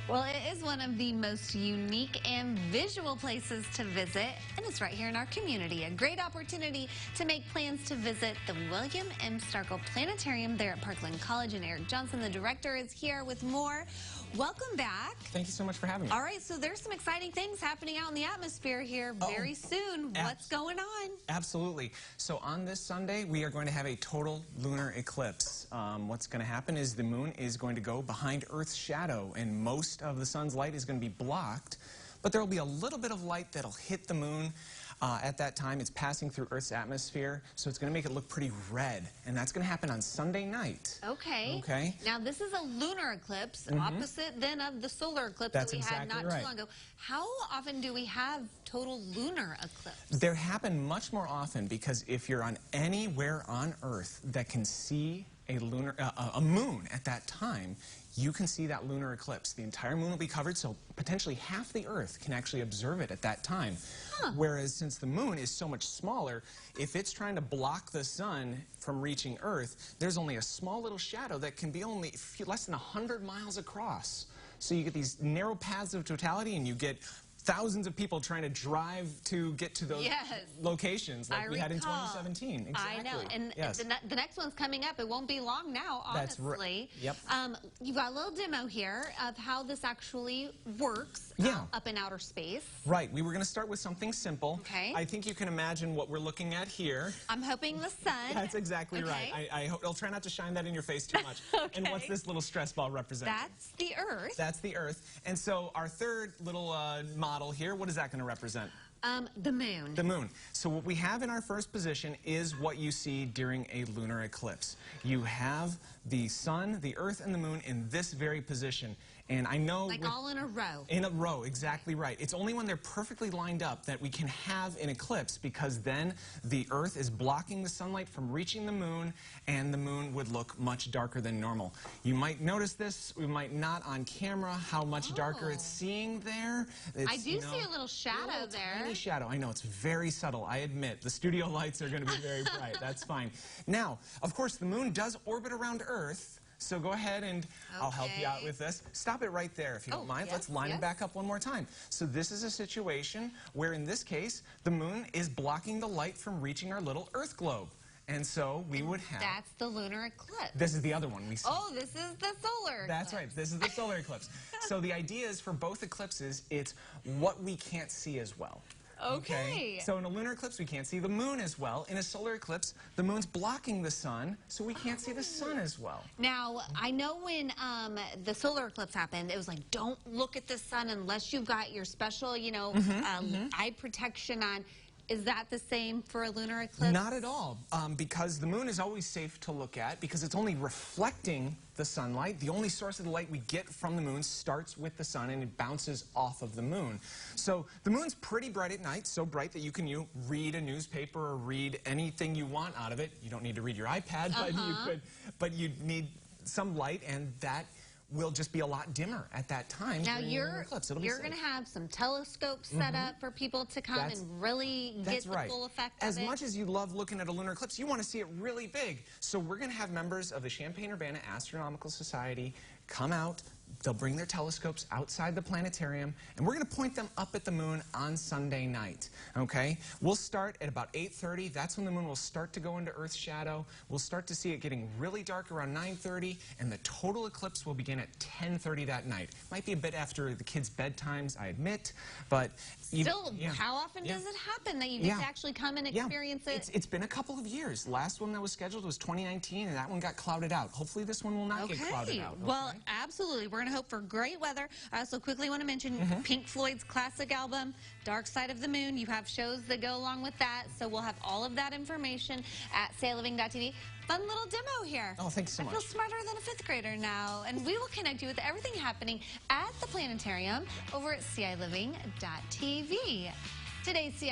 Well, it is one of the most unique and visual places to visit, and it's right here in our community. A great opportunity to make plans to visit the William M. Staerkel Planetarium there at Parkland College. And Eric Johnson, the director, is here with more. Welcome back. Thank you so much for having me. All right, so there's some exciting things happening out in the atmosphere here very soon. What's going on? Absolutely. So on this Sunday, we are going to have a total lunar eclipse. What's going to happen is the moon is going to go behind Earth's shadow, and most of the sun's light is going to be blocked, but there will be a little bit of light that'll hit the moon. At that time, it's passing through Earth's atmosphere, so it's going to make it look pretty red, and that's going to happen on Sunday night. Okay. Now, this is a lunar eclipse, opposite then of the solar eclipse that we had not too long ago. How often do we have total lunar eclipse? They happen much more often because if you're on anywhere on Earth that can see a moon at that time, you can see that lunar eclipse. The entire moon will be covered, so potentially half the Earth can actually observe it at that time. Whereas since the moon is so much smaller, if it's trying to block the sun from reaching Earth, there's only a small little shadow that can be only less than 100 miles across. So you get these narrow paths of totality, and you get thousands of people trying to drive to get to those locations like we had in 2017. Exactly. I know. And the next one's coming up. It won't be long now, honestly. That's right. Yep. You've got a little demo here of how this actually works up in outer space. Right. We were going to start with something simple. Okay. I think you can imagine what we're looking at here. I'm hoping the sun. That's exactly right. I hope I'll try not to shine that in your face too much. And what's this little stress ball represent? That's the Earth. That's the Earth. And so our third little model here, what is that going to represent? The moon. The moon. So what we have in our first position is what you see during a lunar eclipse. You have the sun, the Earth, and the moon in this very position. And I know... Like all in a row. In a row, exactly right. It's only when they're perfectly lined up that we can have an eclipse, because then the Earth is blocking the sunlight from reaching the moon, and the moon would look much darker than normal. You might notice this, we might not on camera, how much darker it's seeing there. I do see a little shadow there. Tiny shadow. I know, it's very subtle, I admit. The studio lights are going to be very bright. That's fine. Now, of course, the moon does orbit around Earth. So go ahead and I'll help you out with this. Stop it right there if you don't mind. Let's line it back up one more time. So this is a situation where, in this case, the moon is blocking the light from reaching our little Earth globe. And so we would have... That's the lunar eclipse. This is the other one we see. Oh, this is the solar eclipse. That's right. This is the solar eclipse. So the idea is, for both eclipses, it's what we can't see as well. Okay. So in a lunar eclipse, we can't see the moon as well. In a solar eclipse, the moon's blocking the sun, so we can't see the sun as well. Now, I know when the solar eclipse happened, it was like, don't look at the sun unless you've got your special, you know, eye protection on. Is that the same for a lunar eclipse? Not at all, because the moon is always safe to look at because it's only reflecting the sunlight. The only source of the light we get from the moon starts with the sun, and it bounces off of the moon. So the moon's pretty bright at night, so bright that you can read a newspaper or read anything you want out of it. You don't need to read your iPad, but you need some light, and that will just be a lot dimmer at that time. Now you're going to have some telescopes set up for people to come and really get the full effect of it. As much as you love looking at a lunar eclipse, you want to see it really big. So we're going to have members of the Champaign-Urbana Astronomical Society come out. They'll bring their telescopes outside the planetarium, and we're going to point them up at the moon on Sunday night, okay? We'll start at about 8:30. That's when the moon will start to go into Earth's shadow. We'll start to see it getting really dark around 9:30, and the total eclipse will begin at 10:30 that night. Might be a bit after the kids' bedtimes, I admit, but... Still, how often does it happen that you get to actually come and experience it? It's been a couple of years. Last one that was scheduled was 2019, and that one got clouded out. Hopefully this one will not get clouded out. Well, absolutely. We're going to hope for great weather. I also quickly want to mention Pink Floyd's classic album, Dark Side of the Moon. You have shows that go along with that, so we'll have all of that information at CILiving.tv. Fun little demo here. Oh, thanks so much. I feel smarter than a 5th grader now. And we will connect you with everything happening at the planetarium over at CILiving.tv. Today's CI